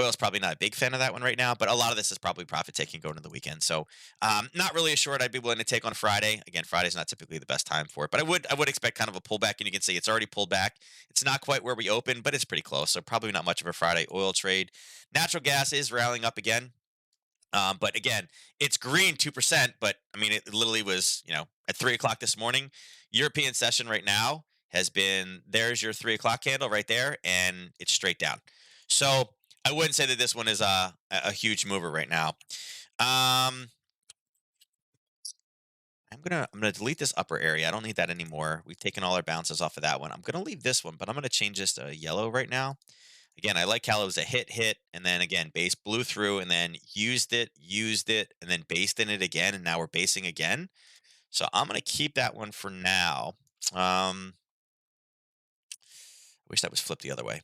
Oil's probably not a big fan of that one right now, but a lot of this is probably profit taking going into the weekend. So, not really a short I'd be willing to take on Friday. Again, Friday's not typically the best time for it, but I would expect kind of a pullback, and you can see it's already pulled back. It's not quite where we opened, but it's pretty close. So probably not much of a Friday oil trade. Natural gas is rallying up again. But again, it's green 2%, but I mean, it literally was, at 3 o'clock this morning. European session right now has been there's your 3 o'clock candle right there, and it's straight down. So I wouldn't say that this one is a huge mover right now. Um, I'm gonna delete this upper area. I don't need that anymore. We've taken all our bounces off of that one. I'm gonna leave this one, but I'm gonna change this to yellow right now. Again, I like how it was a hit, and then again, base blew through, and then used it, and then based in it again, and now we're basing again. So I'm gonna keep that one for now. Um, wish that was flipped the other way.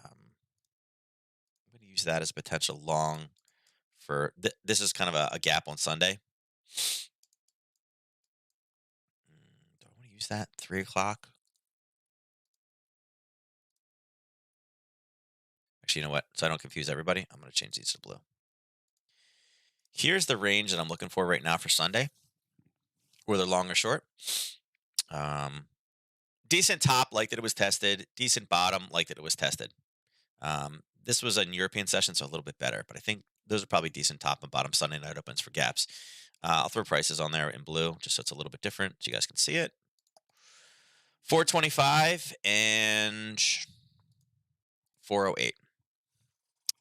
I'm gonna use that as a potential long for this is kind of a gap on Sunday. Do I want to use that 3 o'clock? Actually, you know what? So I don't confuse everybody, I'm gonna change these to blue. Here's the range that I'm looking for right now for Sunday, whether long or short. Um, Decent top, like that it was tested. Decent bottom, like that it was tested. This was a European session, so a little bit better, but I think those are probably decent top and bottom Sunday night opens for gaps. I'll throw prices on there in blue just so it's a little bit different, so you guys can see it. 425 and 408.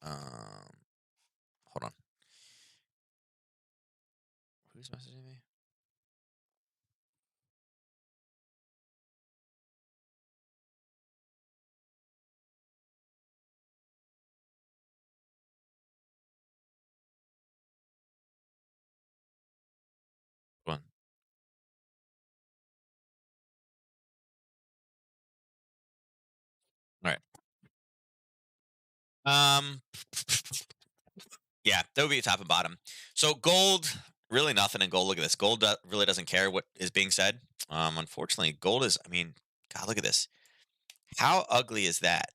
Hold on. Who's messaging me? One. All right. Um, yeah, that would be top and bottom. So gold, really nothing in gold. Look at this. Gold really doesn't care what is being said. Unfortunately, gold is. I mean, God, look at this. How ugly is that?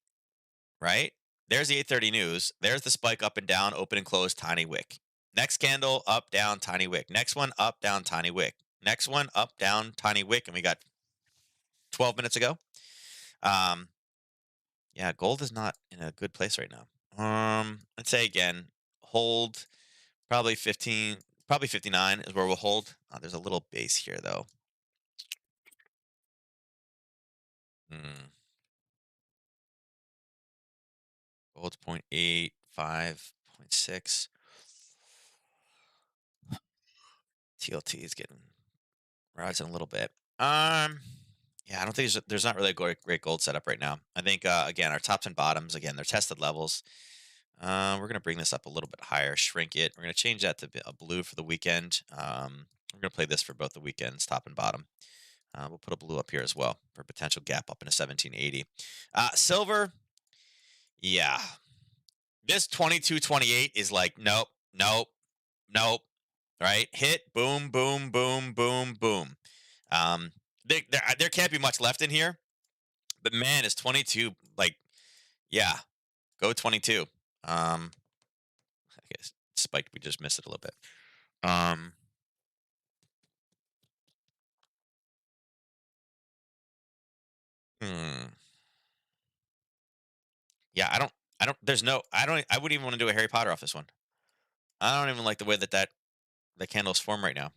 Right? There's the 8:30 news. There's the spike up and down, open and close, tiny wick. Next candle, up, down, tiny wick. Next one, up, down, tiny wick. Next one, up, down, tiny wick. And we got 12 minutes ago. Um, yeah, gold is not in a good place right now. I'd say again, hold probably 15, probably 59 is where we'll hold. There's a little base here though. Hmm. Gold's 0.8, 5.6. TLT is getting rising a little bit. Yeah, I don't think there's not really a great gold setup right now. I think again our tops and bottoms again they're tested levels. We're gonna bring this up a little bit higher, shrink it. We're gonna change that to a blue for the weekend. We're gonna play this for both the weekends, top and bottom. We'll put a blue up here as well for potential gap up into 1780. Silver, yeah, this 2228 is like nope, nope, nope. Right, hit, boom, boom, boom, boom, boom. Um, there can't be much left in here. But man, is 22 like yeah, go 22. I guess spiked. We just missed it a little bit. Um, hmm. Yeah, I don't. There's no. I don't. I wouldn't even want to do a Harry Potter off this one. I don't even like the way that the candles form right now.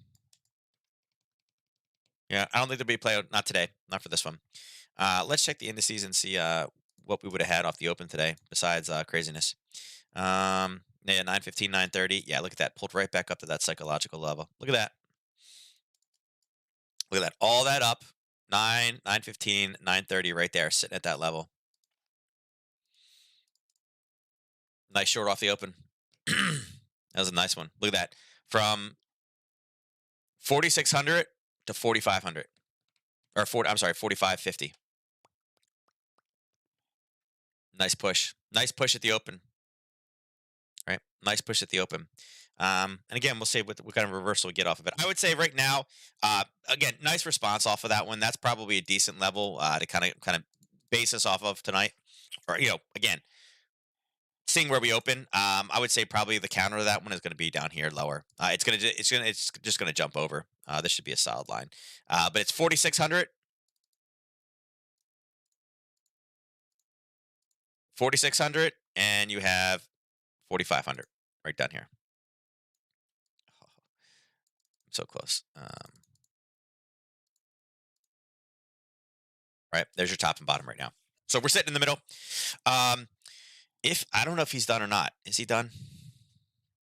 Yeah, I don't think there'll be a play. Not today. Not for this one. Let's check the indices and see what we would have had off the open today besides craziness. Yeah, 9:15, 9:30. Yeah, look at that. Pulled right back up to that psychological level. Look at that. Look at that. All that up. 9:15, 9:30 right there, sitting at that level. Nice short off the open. That was a nice one. Look at that. From 4,600 to 4,500. Or 40, I'm sorry, 4,550. Nice push. Nice push at the open. Right? Nice push at the open. And again, we'll see what kind of reversal we get off of it. I would say right now, again, nice response off of that one. That's probably a decent level to kind of base us off of tonight. Or again, seeing where we open, I would say probably the counter to that one is going to be down here lower. It's just gonna jump over. This should be a solid line, but it's 4,600, 4,600, and you have 4,500 right down here. So close. Right there's your top and bottom right now. So we're sitting in the middle. Um, if I don't know if he's done or not. Is he done?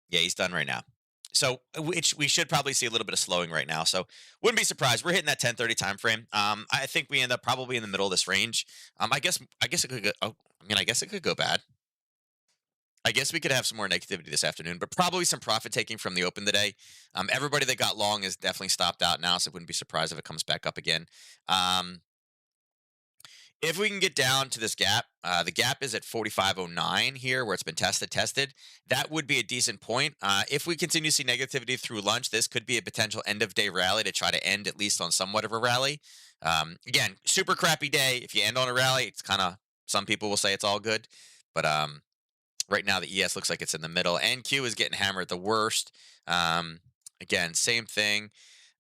Yeah, he's done right now. So, which we should probably see a little bit of slowing right now. So, wouldn't be surprised. We're hitting that 10:30 time frame. I think we end up probably in the middle of this range. I guess it could go. Oh, I mean, I guess it could go bad. I guess we could have some more negativity this afternoon, but probably some profit taking from the open today. Everybody that got long is definitely stopped out now, so I wouldn't be surprised if it comes back up again. Um, If we can get down to this gap, the gap is at 4509 here, where it's been tested. That would be a decent point. If we continue to see negativity through lunch, this could be a potential end of day rally to try to end at least on somewhat of a rally. Again, super crappy day. If you end on a rally, it's kind of some people will say it's all good, but right now the ES looks like it's in the middle. NQ is getting hammered the worst. Um, Again, same thing.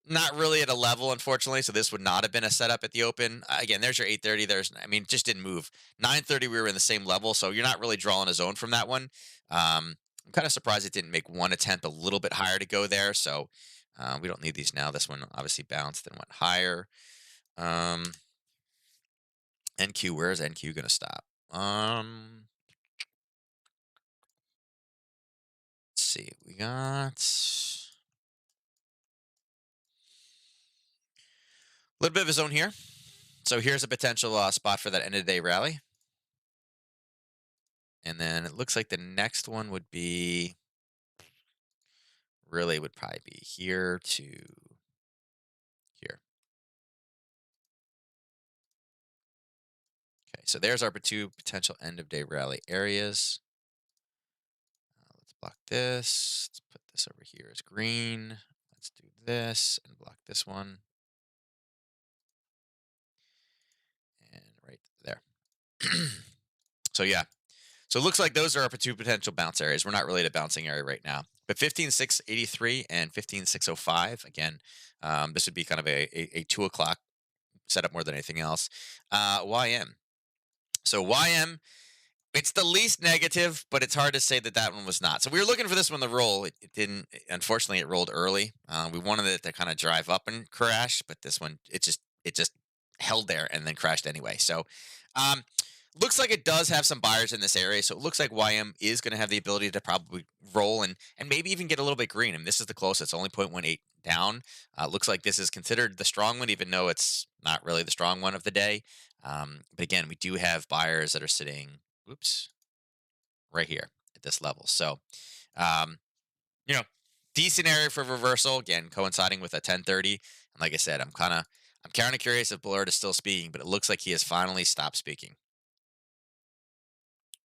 Not really at a level, unfortunately. So this would not have been a setup at the open. Again, there's your 8:30. I mean, just didn't move. 9:30, we were in the same level, so you're not really drawing a zone from that one. I'm kind of surprised it didn't make one attempt a little bit higher to go there. So we don't need these now. This one obviously bounced and went higher. Um, NQ, where is NQ going to stop? Let's see. We got a little bit of a zone here. So here's a potential spot for that end of the day rally. And then it looks like the next one would be really would probably be here to here. Okay, so there's our two potential end of day rally areas. Let's block this. Let's put this over here as green. Let's do this and block this one. And right there. So yeah, so it looks like those are our two potential bounce areas. We're not really at a bouncing area right now. But 15,683 and 15,605, again, this would be kind of a 2 o'clock setup more than anything else. YM. So YM, it's the least negative, but it's hard to say that that one was not. So we were looking for this one to roll. It didn't. Unfortunately, it rolled early. We wanted it to kind of drive up and crash, but this one, it just held there and then crashed anyway. So um, looks like it does have some buyers in this area. So it looks like YM is going to have the ability to probably roll and maybe even get a little bit green. And this is the closest. It's only 0.18 down. Looks like this is considered the strong one, even though it's not really the strong one of the day. But again, we do have buyers that are sitting, oops, right here at this level. So, um, you know, decent area for reversal. Again, coinciding with a 10:30. And like I said, I'm kind of curious if Bullard is still speaking, but it looks like he has finally stopped speaking.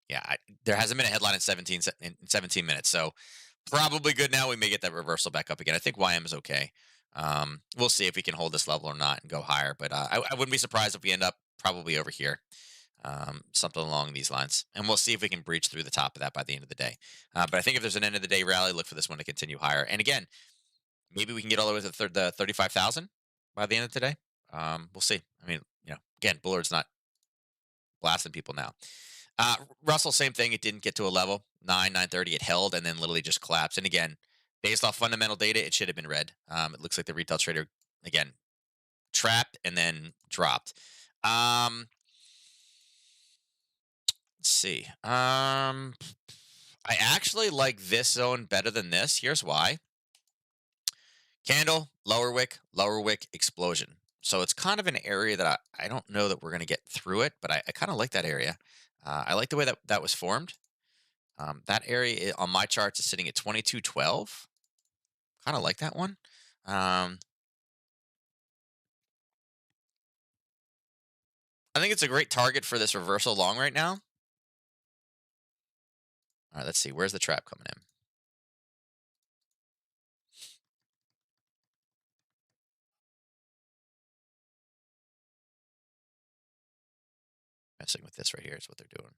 Yeah, there hasn't been a headline in 17 minutes, so probably good now. We may get that reversal back up again. I think YM is okay. We'll see if we can hold this level or not and go higher, but I wouldn't be surprised if we end up probably over here, something along these lines, and we'll see if we can breach through the top of that by the end of the day. But I think if there's an end of the day rally, look for this one to continue higher. And again, maybe we can get all the way to the 35,000 by the end of today. We'll see. I mean, again, Bullard's not blasting people now. Russell, same thing. It didn't get to a level 9:30. It held and then literally just collapsed. And again, based off fundamental data, it should have been red. It looks like the retail trader again trapped and then dropped. Um, Let's see. I actually like this zone better than this. Here's why. Candle, lower wick, explosion. So it's kind of an area that I don't know that we're going to get through it, but I kind of like that area. I like the way that that was formed. That area on my charts is sitting at 2212. Kind of like that one. Um, I think it's a great target for this reversal long right now. All right, let's see. Where's the trap coming in? Messing with this right here is what they're doing.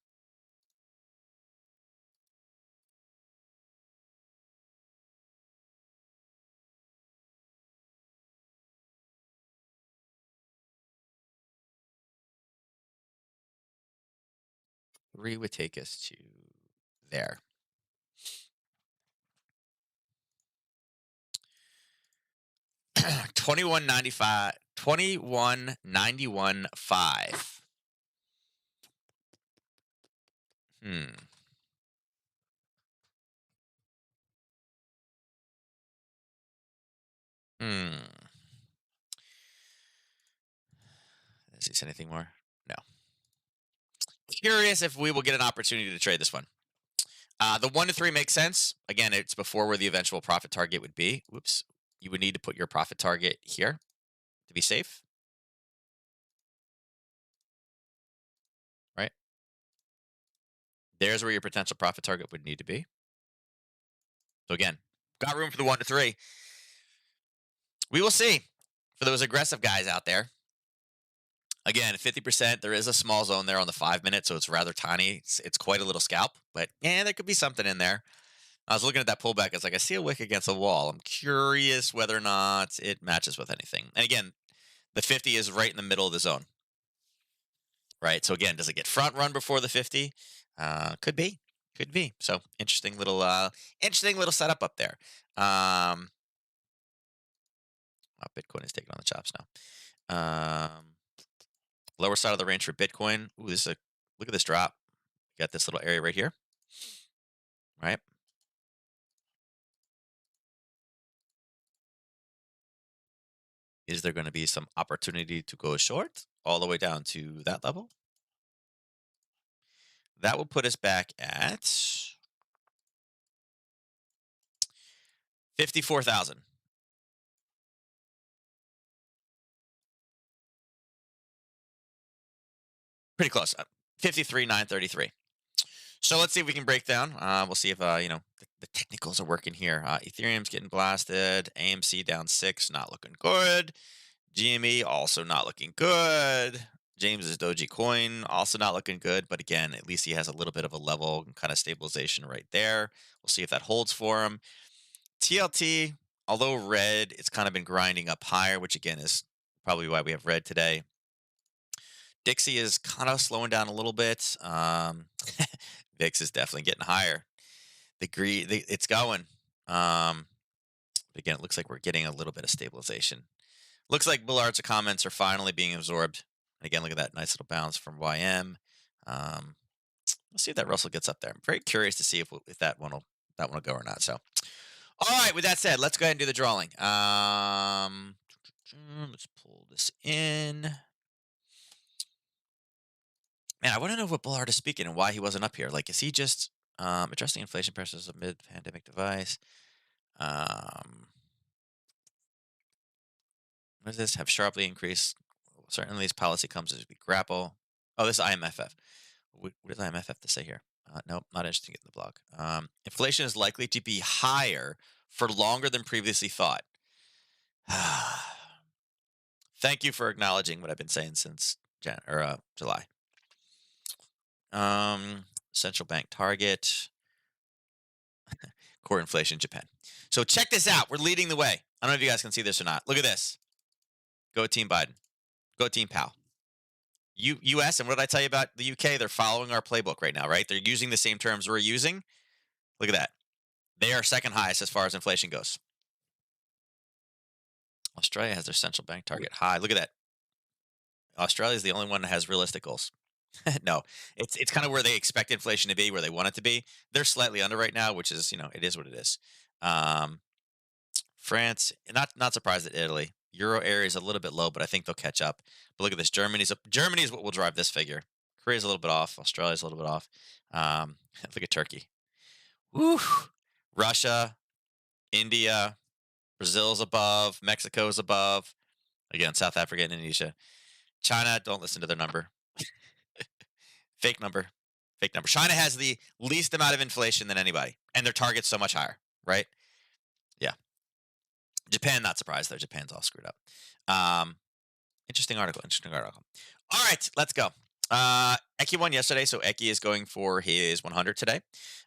Three would take us to there. 2195, 2191.5. Hmm. Hmm. Does he say anything more? No. Curious if we will get an opportunity to trade this one. The 1 to 3 makes sense. Again, it's before where the eventual profit target would be. Whoops. You would need to put your profit target here to be safe, right? There's where your potential profit target would need to be. So again, got room for the 1 to 3. We will see for those aggressive guys out there. Again, 50%, there is a small zone there on the 5 minute, so it's rather tiny. It's quite a little scalp, but yeah, there could be something in there. I was looking at that pullback. It's like I see a wick against a wall. I'm curious whether or not it matches with anything. And again, the 50 is right in the middle of the zone, right? So again, does it get front run before the 50? Could be, could be. So interesting little setup up there. Oh, Bitcoin is taking on the chops now. Lower side of the range for Bitcoin. Ooh, this is a look at this drop. Got this little area right here, right? Is there going to be some opportunity to go short all the way down to that level? That will put us back at 54,000. Pretty close. 53,933. So let's see if we can break down. We'll see if the technicals are working here. Ethereum's getting blasted. AMC down 6, not looking good. GME also not looking good. James's Doji coin also not looking good. But again, at least he has a little bit of a level kind of stabilization right there. We'll see if that holds for him. TLT, although red, it's kind of been grinding up higher, which again is probably why we have red today. Dixie is kind of slowing down a little bit. VIX is definitely getting higher. It's going. But again, it looks like we're getting a little bit of stabilization. Looks like Bullard's comments are finally being absorbed. And again, look at that nice little bounce from YM. Let's see if that Russell gets up there. I'm very curious to see if that one will go or not. So, all right. With that said, let's go ahead and do the drawing. Let's pull this in. Man, I want to know what Bullard is speaking and why he wasn't up here. Like, is he just addressing inflation pressures of mid-pandemic device? What does this have sharply increased? Certainly, this policy comes as we grapple. Oh, this is IMFF. What does IMF have to say here? Nope, not interesting in the blog. Inflation is likely to be higher for longer than previously thought. Thank you for acknowledging what I've been saying since July. Central bank target. Core inflation in Japan. So check this out. We're leading the way. I don't know if you guys can see this or not. Look at this. Go Team Biden. Go Team Powell. US, and what did I tell you about the UK? They're following our playbook right now, right? They're using the same terms we're using. Look at that. They are second highest as far as inflation goes. Australia has their central bank target high. Look at that. Australia is the only one that has realistic goals. No, it's kind of where they expect inflation to be, where they want it to be. They're slightly under right now, which is, it is what it is. Um, France, not surprised at Italy. Euro area is a little bit low, but I think they'll catch up. But look at this. Germany is what will drive this figure. Korea's a little bit off. Australia's a little bit off. Look at Turkey. Woo. Russia, India, Brazil's above. Mexico's above. Again, South Africa and Indonesia. China, don't listen to their number. Fake number. Fake number. China has the least amount of inflation than anybody, and their target's so much higher, right? Yeah. Japan, not surprised though. Japan's all screwed up. Um, interesting article. Interesting article. All right, let's go. Eki won yesterday, so Eki is going for his 100 today.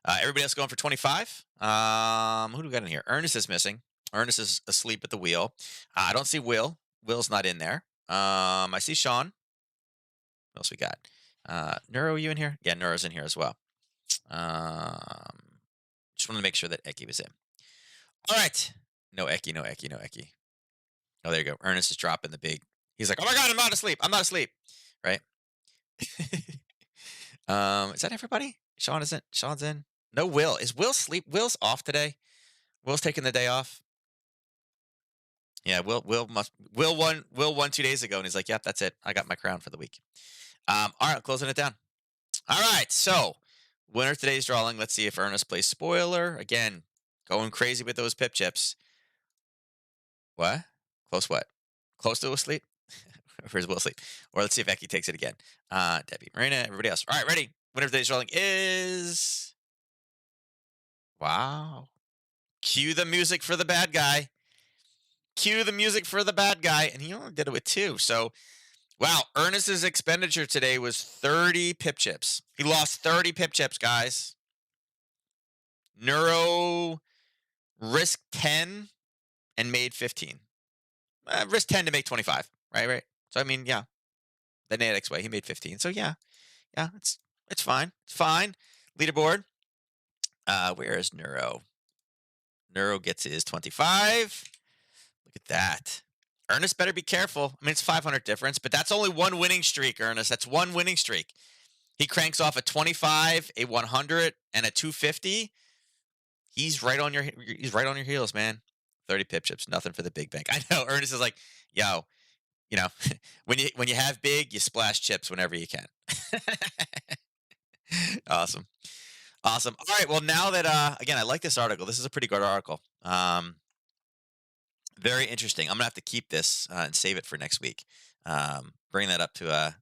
Everybody else going for 25. Who do we got in here? Ernest is missing. Ernest is asleep at the wheel. I don't see Will. Will's not in there. I see Sean. What else we got? Neuro, you in here? Yeah, Neuro's in here as well. Just wanted to make sure that Eki was in. All right. No Eki, no Eki, no Eki. Oh, there you go. Ernest is dropping the big. He's like, oh my God, I'm not asleep. I'm not asleep. Right? Is that everybody? Sean isn't. Sean's in. No Will. Is Will sleep? Will's off today. Will's taking the day off. Yeah, Will won 2 days ago, and he's like, yep, that's it. I got my crown for the week. All right, closing it down. All right, so winner of today's drawing. Let's see if Ernest plays spoiler. Again, going crazy with those pip chips. What? Close what? Close to asleep? Where's Will asleep? Or let's see if Becky takes it again. Debbie, Marina, everybody else. All right, ready? Winner of today's drawing is... Wow. Cue the music for the bad guy. Cue the music for the bad guy. And he only did it with 2. So, wow, Ernest's expenditure today was 30 pip chips. He lost 30 pip chips, guys. Neuro risked 10 and made 15. Risk 10 to make 25, right? So, I mean, yeah. The Nadix way, he made 15. So, yeah, it's fine. It's fine. Leaderboard. Where is Neuro? Neuro gets his 25. Look at that. Ernest better be careful. I mean, it's 500 difference, but that's only one winning streak, Ernest. That's one winning streak. He cranks off a 25, a 100, and a 250. He's right on your heels, man. 30 pip chips, nothing for the big bank. I know. Ernest is like, yo, when you have big, you splash chips whenever you can. Awesome. All right. Well, now that again, I like this article. This is a pretty good article. Very interesting. I'm gonna have to keep this and save it for next week. Bring that up to the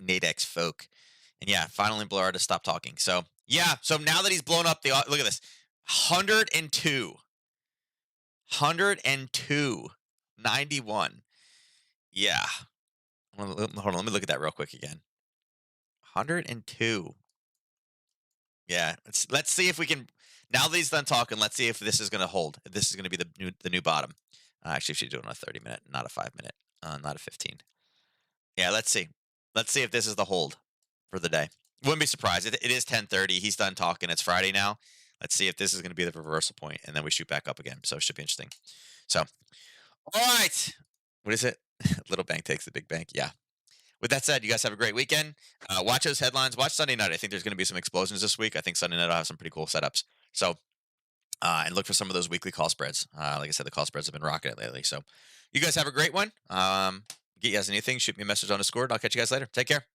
Nadex folk, and yeah, finally Blur to stop talking. So yeah. So now that he's blown up the look at this, 102, 91. Yeah. Hold on. Let me look at that real quick again. 102. Yeah. Let's see if we can. Now that he's done talking, let's see if this is going to hold. If this is going to be the new bottom. Actually, we should do it on a 30-minute, not a 5-minute, not a 15. Yeah, let's see. Let's see if this is the hold for the day. Wouldn't be surprised. It is 10:30. He's done talking. It's Friday now. Let's see if this is going to be the reversal point, and then we shoot back up again. So it should be interesting. So, all right. What is it? Little bank takes the big bank. Yeah. With that said, you guys have a great weekend. Watch those headlines. Watch Sunday night. I think there's going to be some explosions this week. I think Sunday night will have some pretty cool setups. So, and look for some of those weekly call spreads. Like I said, the call spreads have been rocking it lately. So, you guys have a great one. Get you guys anything, shoot me a message on Discord. I'll catch you guys later. Take care.